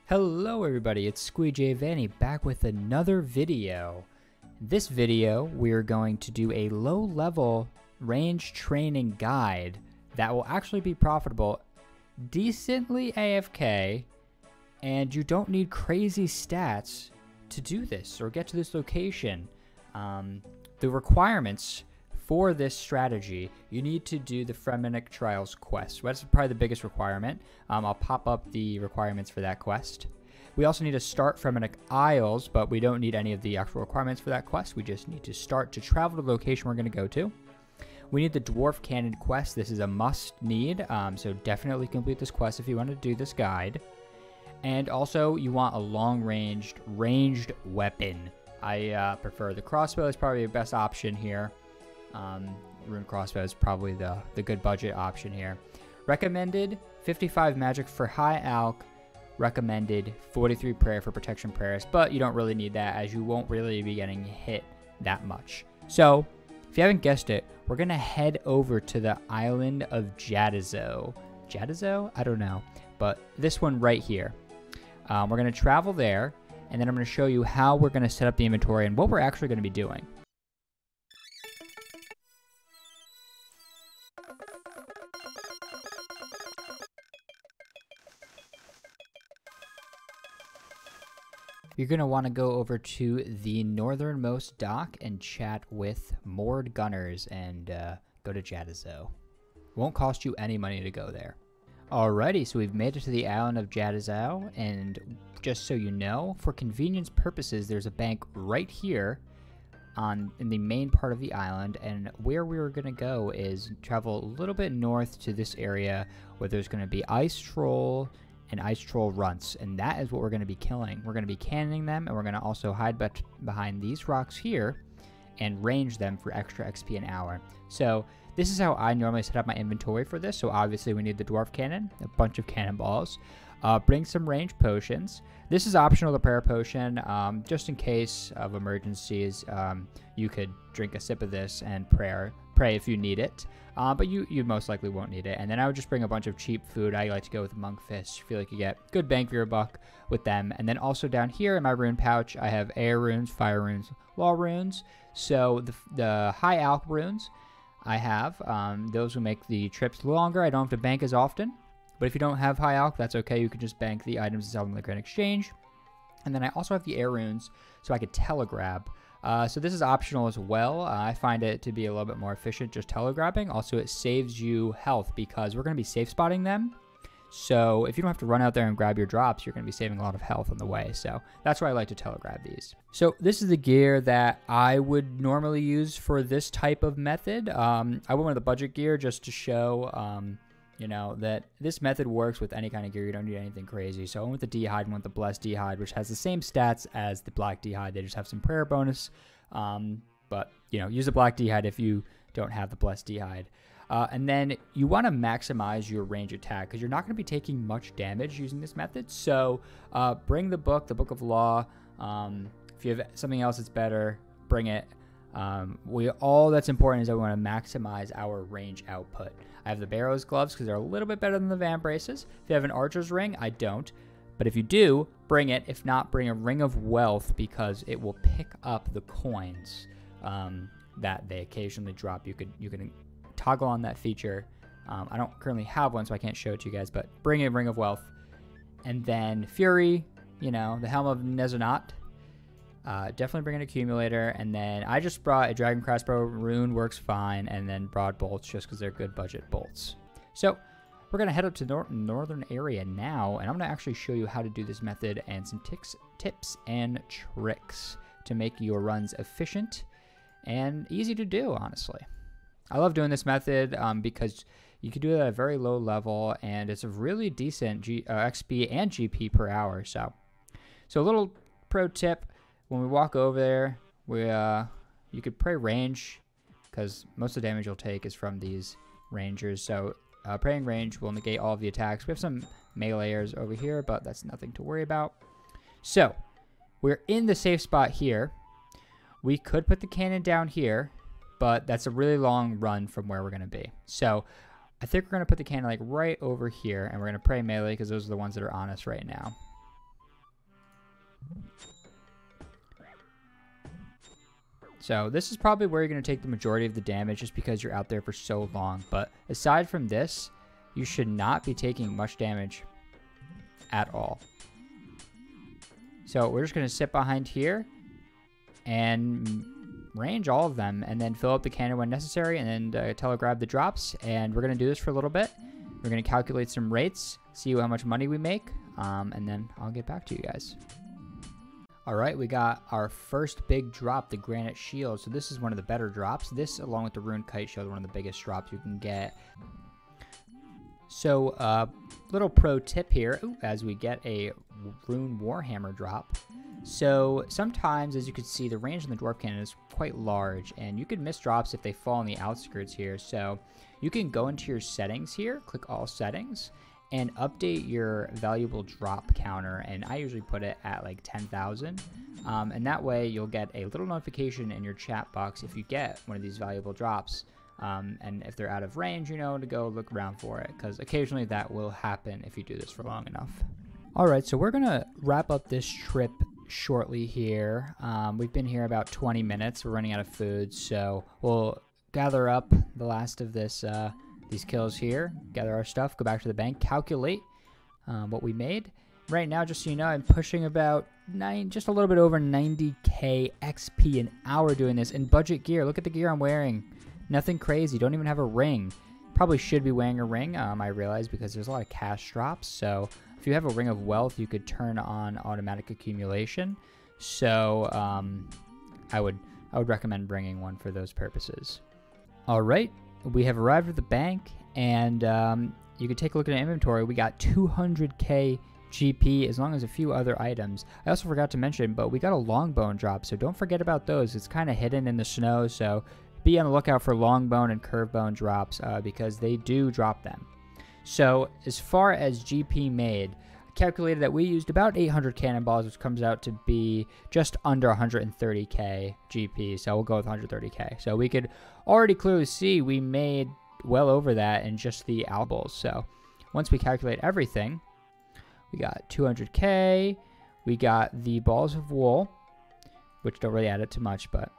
Hello everybody, it's SQEE Jvanny back with another video. In this video, we're going to do a low-level range training guide that will actually be profitable, decently AFK, and you don't need crazy stats to do this or get to this location. The requirements for this strategy, you need to do the Fremennik Trials quest. That's probably the biggest requirement. I'll pop up the requirements for that quest. We also need to start Fremennik Isles, but we don't need any of the actual requirements for that quest. We just need to start to travel to the location we're going to go to. We need the Dwarf Cannon quest. This is a must need, so definitely complete this quest if you want to do this guide. And also, you want a long-ranged weapon. I prefer the crossbow. It's probably the best option here. Rune crossbow is probably the good budget option here. Recommended 55 magic for high alch. Recommended 43 prayer for protection prayers, but you don't really need that as you won't really be getting hit that much. So if you haven't guessed it, we're gonna head over to the island of Jadazo. Jadazo? I don't know, but this one right here. We're gonna travel there, and then I'm gonna show you how we're gonna set up the inventory and what we're actually gonna be doing. You're going to want to go over to the northernmost dock and chat with moored gunners and go to Jadazo. Won't cost you any money to go there. Alrighty, so we've made it to the island of Jadazo, and just so you know, for convenience purposes, there's a bank right here in the main part of the island, and where we're going to go is travel a little bit north to this area where there's going to be ice troll and ice troll runts, and that is what we're going to be killing. We're going to be cannoning them, and we're going to also hide behind these rocks here and range them for extra XP an hour. So this is how I normally set up my inventory for this. So obviously we need the dwarf cannon, a bunch of cannonballs, bring some range potions. This is optional, the prayer potion, just in case of emergencies. You could drink a sip of this and pray if you need it. But you most likely won't need it. And then I would just bring a bunch of cheap food. I like to go with monkfish. I feel like you get good bang for your buck with them. And then also down here in my rune pouch, I have air runes, fire runes, law runes. So the high alch runes I have, those will make the trips longer. I don't have to bank as often. But if you don't have high alch, that's okay. You can just bank the items and sell them in the Grand Exchange. And then I also have the air runes, so I could telegrab. So this is optional as well. I find it to be a little bit more efficient just telegrabbing. Also, it saves you health because we're going to be safe spotting them. So if you don't have to run out there and grab your drops, you're going to be saving a lot of health on the way. So that's why I like to telegrab these. So this is the gear that I would normally use for this type of method. I went with the budget gear just to show you know, that this method works with any kind of gear. You don't need anything crazy. So I went with the D-Hide and went with the Blessed D-Hide, which has the same stats as the Black D-Hide. They just have some prayer bonus. But, you know, use the Black D-Hide if you don't have the Blessed D-Hide. And then you want to maximize your range attack because you're not going to be taking much damage using this method. So bring the Book of Law. If you have something else that's better, bring it. All that's important is that we want to maximize our range output. I have the Barrow's gloves because they're a little bit better than the Van braces. If you have an Archer's ring, I don't. But if you do, bring it. If not, bring a Ring of Wealth because it will pick up the coins that they occasionally drop. You can toggle on that feature. I don't currently have one, so I can't show it to you guys, but bring a Ring of Wealth. And then Fury, you know, the Helm of Nezanot. Definitely bring an accumulator, and then I just brought a dragon crossbow. Rune works fine, and then broad bolts just because they're good budget bolts. So we're gonna head up to the northern area now, and I'm gonna actually show you how to do this method and some tips and tricks to make your runs efficient and easy to do. Honestly, I love doing this method because you can do it at a very low level, and it's a really decent XP and GP per hour. So a little pro tip. When we walk over there, you could pray range because most of the damage you'll take is from these rangers. So praying range will negate all of the attacks. We have some meleeers over here, but that's nothing to worry about. So we're in the safe spot here. We could put the cannon down here, but that's a really long run from where we're going to be. So I think we're going to put the cannon like right over here, and we're going to pray melee because those are the ones that are on us right now. So this is probably where you're going to take the majority of the damage just because you're out there for so long. But aside from this, you should not be taking much damage at all. So we're just going to sit behind here and range all of them and then fill up the cannon when necessary and then telegraph the drops. And we're going to do this for a little bit. We're going to calculate some rates, see how much money we make, and then I'll get back to you guys. All right, we got our first big drop, the Granite Shield. So this is one of the better drops. This, along with the Rune Kite Shield, one of the biggest drops you can get. So, little pro tip here, as we get a Rune Warhammer drop. So sometimes, as you can see, the range in the Dwarf Cannon is quite large, and you can miss drops if they fall on the outskirts here. So you can go into your settings here, click All Settings, and update your valuable drop counter, and I usually put it at like 10,000, and that way you'll get a little notification in your chat box if you get one of these valuable drops, and if they're out of range, you know, to go look around for it, because occasionally that will happen if you do this for long enough. Alright, so we're gonna wrap up this trip shortly here. We've been here about 20 minutes, we're running out of food, so we'll gather up the last of this these kills here, gather our stuff, go back to the bank, calculate what we made. Right now, just so you know, I'm pushing about just a little bit over 90k XP an hour doing this in budget gear. Look at the gear I'm wearing. Nothing crazy. Don't even have a ring. Probably should be wearing a ring, I realize, because there's a lot of cash drops. So if you have a Ring of Wealth, you could turn on automatic accumulation. So I would recommend bringing one for those purposes. All right. We have arrived at the bank, and you can take a look at our inventory. We got 200k GP, as long as a few other items. I also forgot to mention, but we got a longbone drop, so don't forget about those. It's kind of hidden in the snow, so be on the lookout for longbone and curvebone drops because they do drop them. So as far as GP made, I calculated that we used about 800 cannonballs, which comes out to be just under 130k GP, so we'll go with 130k. So we could already clearly see we made well over that in just the owlballs. So once we calculate everything, we got 200k, we got the balls of wool, which don't really add it to much, but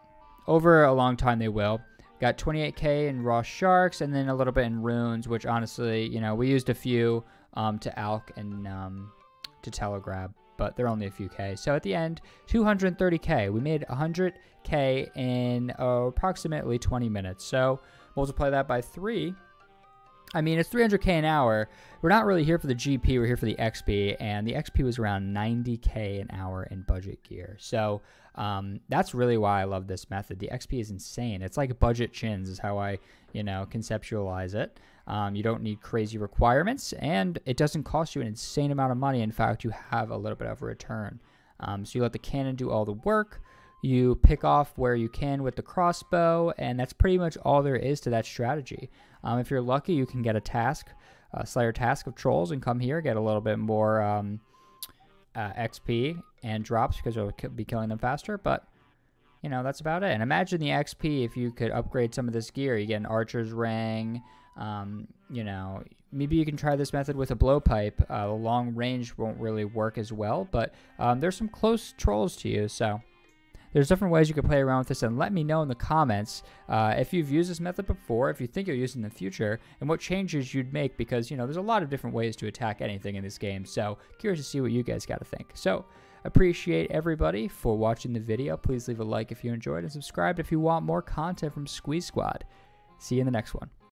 over a long time they will. Got 28k in raw sharks, and then a little bit in runes, which honestly, you know, we used a few to alch and to telegrab, but they're only a few k. So at the end, 230k. We made 100k in approximately 20 minutes. So multiply that by 3. I mean, it's 300k an hour. We're not really here for the GP, we're here for the XP, and the XP was around 90k an hour in budget gear. So that's really why I love this method. The XP is insane. It's like budget chins is how I, you know, conceptualize it. You don't need crazy requirements, and it doesn't cost you an insane amount of money. In fact, you have a little bit of a return. So you let the cannon do all the work. You pick off where you can with the crossbow, and that's pretty much all there is to that strategy. If you're lucky, you can get a task, a Slayer task of trolls, and come here, get a little bit more XP and drops because you'll be killing them faster, but you know, that's about it. And imagine the XP if you could upgrade some of this gear. You get an archer's ring, you know, maybe you can try this method with a blowpipe. The long range won't really work as well, but there's some close trolls to you, so there's different ways you can play around with this, and let me know in the comments if you've used this method before, if you think you'll use it in the future, and what changes you'd make, because, you know, there's a lot of different ways to attack anything in this game, so curious to see what you guys got to think. So, appreciate everybody for watching the video. Please leave a like if you enjoyed, and subscribe if you want more content from SQEE Squad. See you in the next one.